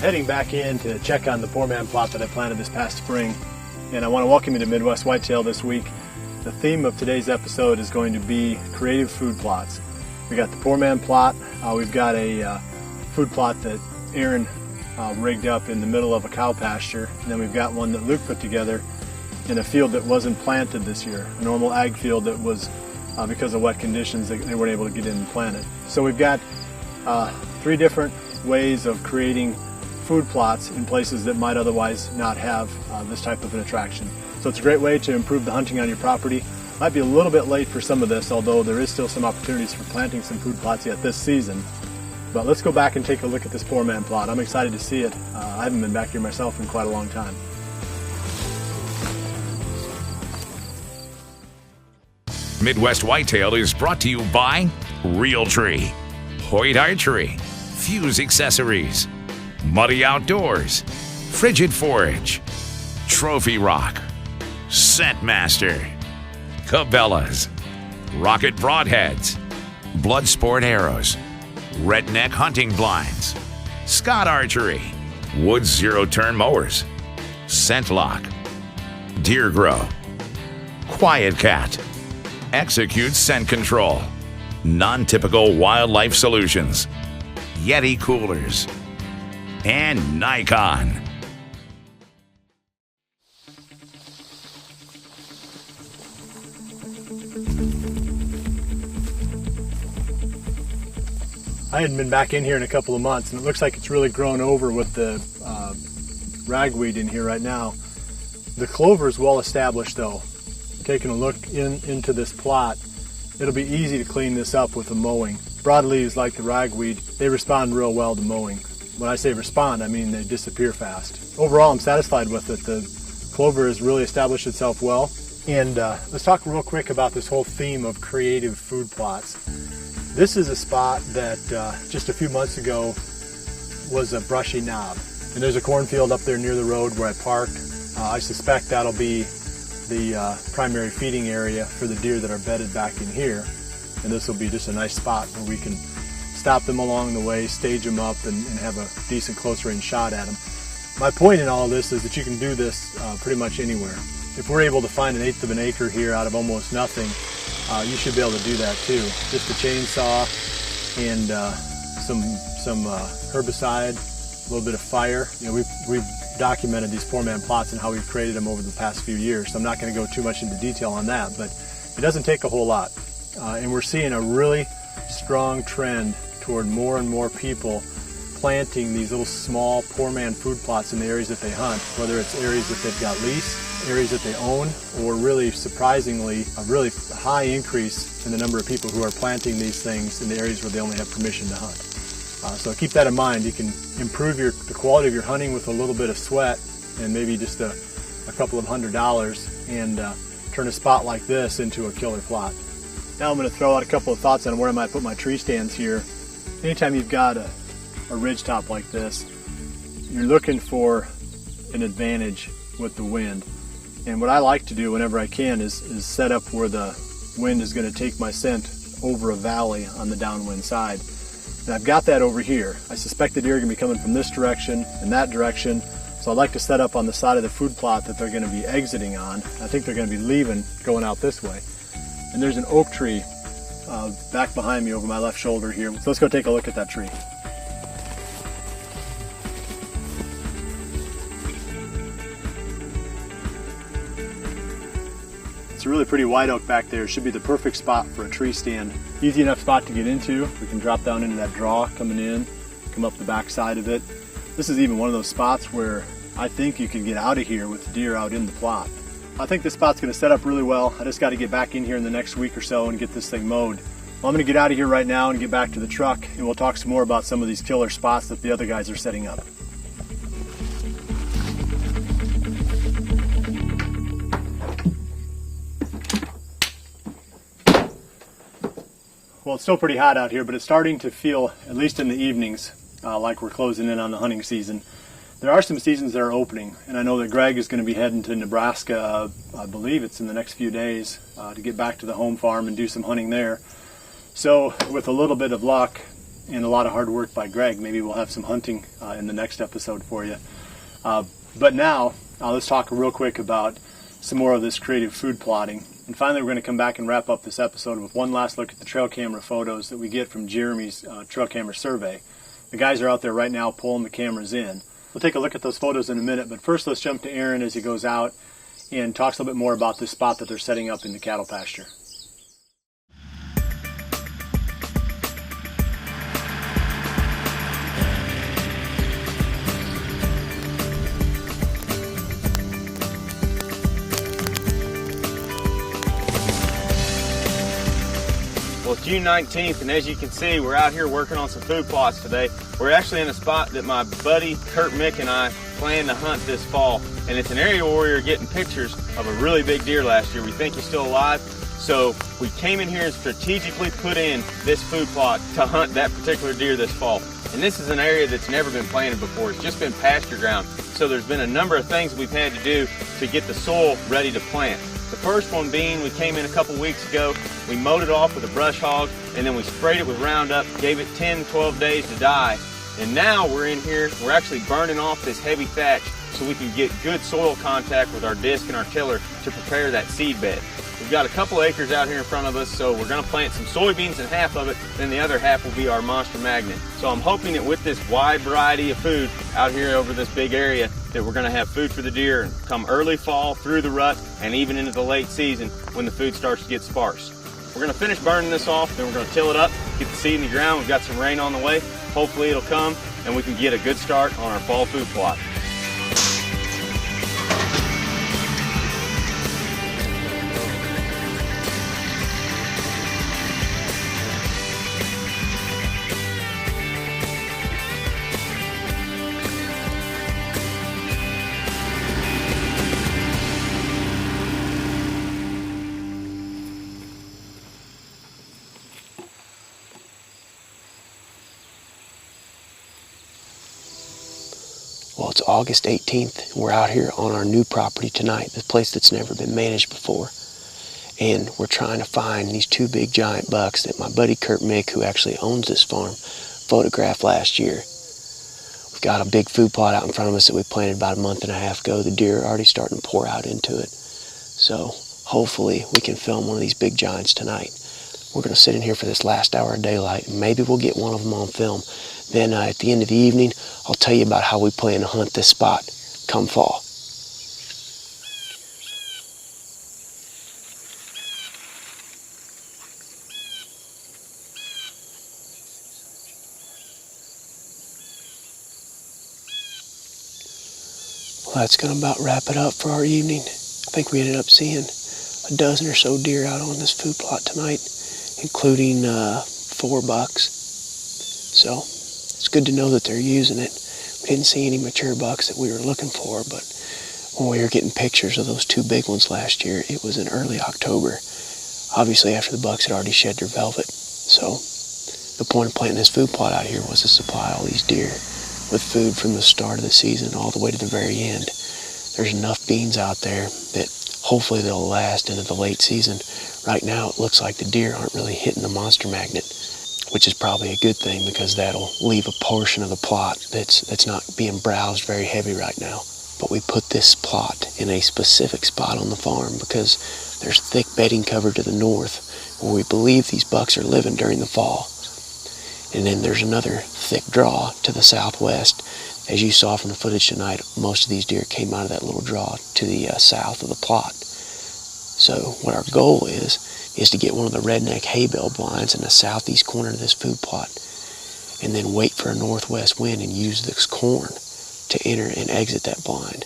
heading back in to check on the poor man plot that I planted this past spring, and I want to welcome you to Midwest Whitetail this week. The theme of today's episode is going to be creative food plots. We got the poor man plot. We've got a food plot that Aaron rigged up in the middle of a cow pasture, and then we've got one that Luke put together in a field that wasn't planted this year, a normal ag field that was, because of wet conditions, they weren't able to get in and plant it. So we've got 3 different ways of creating food plots in places that might otherwise not have this type of an attraction. So it's a great way to improve the hunting on your property. Might be a little bit late for some of this, although there is still some opportunities for planting some food plots yet this season. But let's go back and take a look at this poor man plot. I'm excited to see it. I haven't been back here myself in quite a long time. Midwest Whitetail is brought to you by Realtree, Hoyt Archery, Fuse Accessories, Muddy Outdoors, Frigid Forage, Trophy Rock, Scentmaster, Cabela's, Rocket Broadheads, Bloodsport Arrows, Redneck Hunting Blinds, Scott Archery, Woods Zero Turn Mowers, ScentLock, Deer Grow, Quiet Cat, Execute Scent Control, Non-Typical Wildlife Solutions, Yeti Coolers, and Nikon. I hadn't been back in here in a couple of months, and it looks like it's really grown over with the ragweed in here right now. The clover is well established though. Taking a look into this plot, it'll be easy to clean this up with the mowing. Broadleaves, like the ragweed, they respond real well to mowing. When I say respond, I mean they disappear fast. Overall, I'm satisfied with it. The clover has really established itself well. And let's talk real quick about this whole theme of creative food plots. This is a spot that just a few months ago was a brushy knob. And there's a cornfield up there near the road where I parked. I suspect that'll be the primary feeding area for the deer that are bedded back in here. And this will be just a nice spot where we can stop them along the way, stage them up, and have a decent close range shot at them. My point in all of this is that you can do this pretty much anywhere. If we're able to find 1/8 of an acre here out of almost nothing, you should be able to do that too. Just a chainsaw and some herbicide, a little bit of fire. You know, we've documented these poor man plots and how we've created them over the past few years, so I'm not going to go too much into detail on that, but it doesn't take a whole lot. And we're seeing a really strong trend toward more and more people planting these little small poor man food plots in the areas that they hunt, whether it's areas that they've got leased, areas that they own, or really surprisingly a really high increase in the number of people who are planting these things in the areas where they only have permission to hunt. So keep that in mind. You can improve the quality of your hunting with a little bit of sweat and maybe just a couple of $100 and turn a spot like this into a killer plot. Now I'm going to throw out a couple of thoughts on where I might put my tree stands here. Anytime you've got a ridge top like this, you're looking for an advantage with the wind. And what I like to do whenever I can is set up where the wind is going to take my scent over a valley on the downwind side. And I've got that over here. I suspect the deer are going to be coming from this direction and that direction, so I'd like to set up on the side of the food plot that they're going to be exiting on. I think they're going to be leaving, going out this way. And there's an oak tree back behind me over my left shoulder here. So let's go take a look at that tree. It's a really pretty white oak back there. It should be the perfect spot for a tree stand. Easy enough spot to get into. We can drop down into that draw coming in, come up the back side of it. This is even one of those spots where I think you can get out of here with the deer out in the plot. I think this spot's going to set up really well. I just got to get back in here in the next week or so and get this thing mowed. Well, I'm going to get out of here right now and get back to the truck, and we'll talk some more about some of these killer spots that the other guys are setting up. Well, it's still pretty hot out here, but it's starting to feel, at least in the evenings, like we're closing in on the hunting season. There are some seasons that are opening, and I know that Greg is going to be heading to Nebraska, I believe it's in the next few days, to get back to the home farm and do some hunting there. So with a little bit of luck and a lot of hard work by Greg. Maybe we'll have some hunting in the next episode for you. But now, let's talk real quick about some more of this creative food plotting. And finally, we're going to come back and wrap up this episode with one last look at the trail camera photos that we get from Jeremy's trail camera survey. The guys are out there right now pulling the cameras in. We'll take a look at those photos in a minute, but first let's jump to Aaron as he goes out and talks a little bit more about this spot that they're setting up in the cattle pasture. Well, it's June 19th, and as you can see, we're out here working on some food plots today. We're actually in a spot that my buddy Kurt Mick and I plan to hunt this fall, and it's an area where we were getting pictures of a really big deer last year. We think he's still alive, so we came in here and strategically put in this food plot to hunt that particular deer this fall. And this is an area that's never been planted before. It's just been pasture ground, so there's been a number of things we've had to do to get the soil ready to plant. The first one being, we came in a couple weeks ago, we mowed it off with a brush hog, and then we sprayed it with Roundup, gave it 10, 12 days to die. And now we're in here, we're actually burning off this heavy thatch so we can get good soil contact with our disc and our tiller to prepare that seed bed. We've got a couple acres out here in front of us, so we're going to plant some soybeans in half of it, then the other half will be our monster magnet. So I'm hoping that with this wide variety of food out here over this big area, that we're going to have food for the deer come early fall, through the rut, and even into the late season when the food starts to get sparse. We're going to finish burning this off, then we're going to till it up, get the seed in the ground. We've got some rain on the way. Hopefully it'll come, and we can get a good start on our fall food plot. Well, it's August 18th. We're out here on our new property tonight, the place that's never been managed before. And we're trying to find these two big giant bucks that my buddy Kurt Mick, who actually owns this farm, photographed last year. We've got a big food plot out in front of us that we planted about a month and a half ago. The deer are already starting to pour out into it. So hopefully we can film one of these big giants tonight. We're going to sit in here for this last hour of daylight, and maybe we'll get one of them on film. Then at the end of the evening, I'll tell you about how we plan to hunt this spot come fall. Well, that's going to about wrap it up for our evening. I think we ended up seeing a dozen or so deer out on this food plot tonight, including 4 bucks. So it's good to know that they're using it. We didn't see any mature bucks that we were looking for, but when we were getting pictures of those 2 big ones last year, it was in early October, obviously after the bucks had already shed their velvet. So the point of planting this food plot out here was to supply all these deer with food from the start of the season all the way to the very end. There's enough beans out there that hopefully they'll last into the late season. Right now it looks like the deer aren't really hitting the monster magnet, which is probably a good thing because that'll leave a portion of the plot that's not being browsed very heavy right now. But we put this plot in a specific spot on the farm because there's thick bedding cover to the north where we believe these bucks are living during the fall. And then there's another thick draw to the southwest. As you saw from the footage tonight, most of these deer came out of that little draw to the south of the plot. So what our goal is to get one of the redneck hay bale blinds in the southeast corner of this food plot and then wait for a northwest wind and use this corn to enter and exit that blind.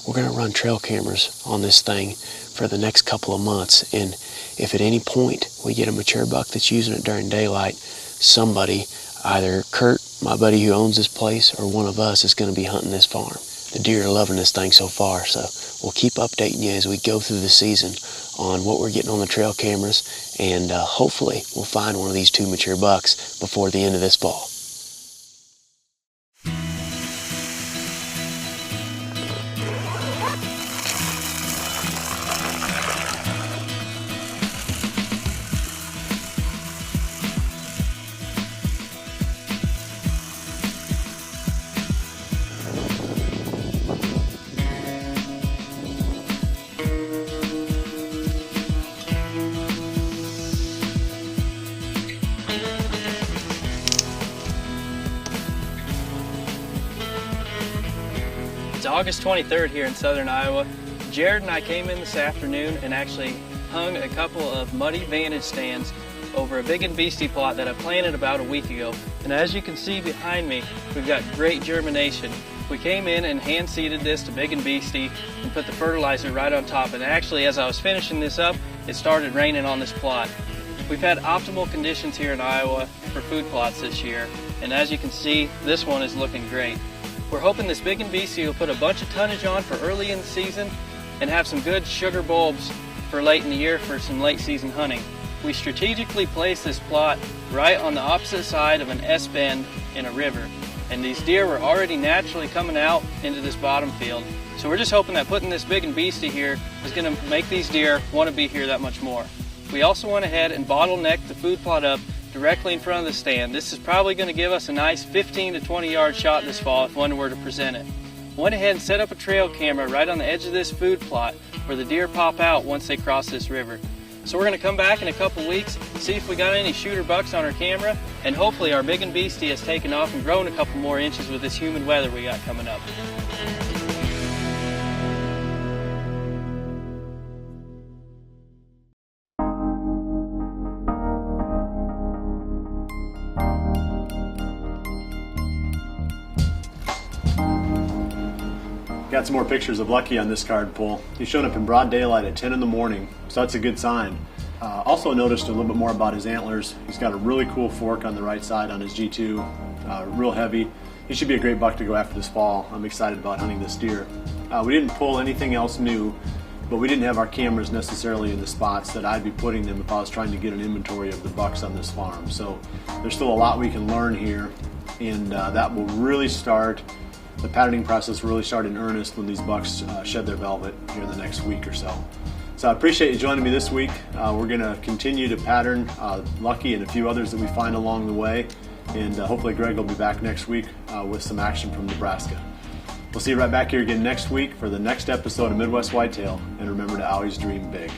We're going to run trail cameras on this thing for the next couple of months, and if at any point we get a mature buck that's using it during daylight, somebody, either Kurt, my buddy who owns this place, or one of us is going to be hunting this farm. The deer are loving this thing so far, so we'll keep updating you as we go through the season on what we're getting on the trail cameras, and hopefully we'll find one of these 2 mature bucks before the end of this fall. It's August 23rd here in southern Iowa. Jared and I came in this afternoon and actually hung a couple of muddy vantage stands over a big and beastie plot that I planted about a week ago. And as you can see behind me, we've got great germination. We came in and hand seeded this to big and beastie and put the fertilizer right on top. And actually, as I was finishing this up, it started raining on this plot. We've had optimal conditions here in Iowa for food plots this year. And as you can see, this one is looking great. We're hoping this big and beastie will put a bunch of tonnage on for early in the season and have some good sugar bulbs for late in the year for some late season hunting. We strategically placed this plot right on the opposite side of an S-bend in a river. And these deer were already naturally coming out into this bottom field. So we're just hoping that putting this big and beastie here is going to make these deer want to be here that much more. We also went ahead and bottlenecked the food plot up directly in front of the stand. This is probably going to give us a nice 15 to 20 yard shot this fall if one were to present it. Went ahead and set up a trail camera right on the edge of this food plot where the deer pop out once they cross this river. So we're going to come back in a couple weeks, see if we got any shooter bucks on our camera, and hopefully our big and beastie has taken off and grown a couple more inches with this humid weather we got coming up. Got some more pictures of Lucky on this card pull. He's showing up in broad daylight at 10 in the morning, so that's a good sign. Also noticed a little bit more about his antlers. He's got a really cool fork on the right side on his G2, real heavy. He should be a great buck to go after this fall. I'm excited about hunting this deer. We didn't pull anything else new, but we didn't have our cameras necessarily in the spots that I'd be putting them if I was trying to get an inventory of the bucks on this farm. So there's still a lot we can learn here, and that will really start. The patterning process will really start in earnest when these bucks shed their velvet here in the next week or so. So I appreciate you joining me this week. We're going to continue to pattern Lucky and a few others that we find along the way. And hopefully Greg will be back next week with some action from Nebraska. We'll see you right back here again next week for the next episode of Midwest Whitetail. And remember to always dream big.